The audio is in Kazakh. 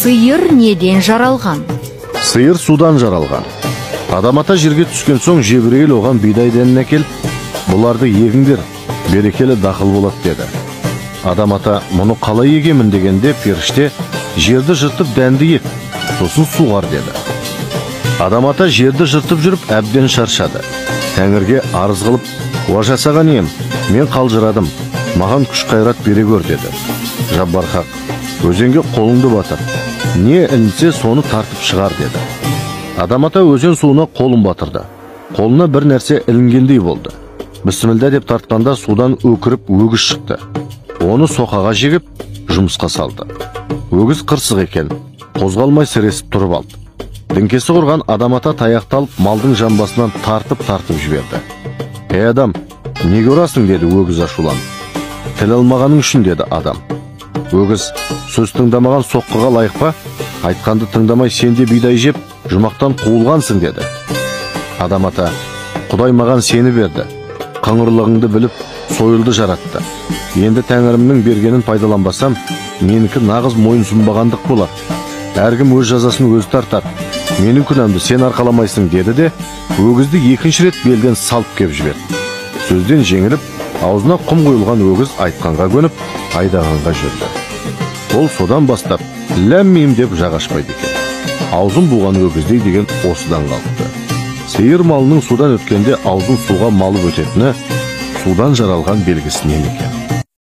Сыйыр неден жаралған? Сыйыр судан жаралған. Адам ата жерге түскен соң жебірейіл оған бидай дәніне келіп, бұларды егіңдер, берекелі дақыл болады деді. Адам ата мұны қалай егемін дегенде періште жерді жыртып дәнді ек, сосын суғар деді. Адам ата жерді жыртып жүріп әбден шаршады. Тәңірге арыз қылып, «Уа жасаған ем, мен қалжырадым, маған күш қайрат бере көр» деді. Жаббар хақ, өзенге қолыңды батыр, не ілінсе соны тартып шығар деді. Адам ата өзен суына қолын батырды. Қолына бір нәрсе ілінгендей болды. Бісмілда деп тартқанда судан өкіріп өгіз шықты. Оны соқаға жегіп, жұмысқа салды. Өгіз қырсық екен, қозғалмай сіресіп тұрып алды. Діңкесі құрған адам ата таяқталып малдың жамбасынан тартып жіберді. «Ей адам, неге ұрасың?» деді өгіз ашуланып. «Тіл алмағаның үшін» деді адам. Өгіз, «Сөз тыңдамаған соққыға лайық па? Айтқанды тыңдамай сен де бидай жеп, жұмақтан қуылғансың» деді. Адам ата, «Құдай маған сені берді, қыңырлығыңды біліп, сойылды жаратты. Енді Тәңірімнің бергенін пайдаланбасам, менікі нағыз мойынсұнбағандық болады. Әркім өз жазасын өзі тартар. Менің күнәмді сен арқаламайсың» деді де, өгізді екінші рет белден салып кеп жіберді. Сөзден жеңіліп, аузына құм құйылған өгіз айтқанға көніп, айдағанға жүрді. Ол содан бастап ләм-мим деп жағашпайды екен. Аузын буған өгіздей деген осыдан қалыпты. Сиыр малының судан өткенде аузын суға малып өтетіні судан жаралған белгісінен екен.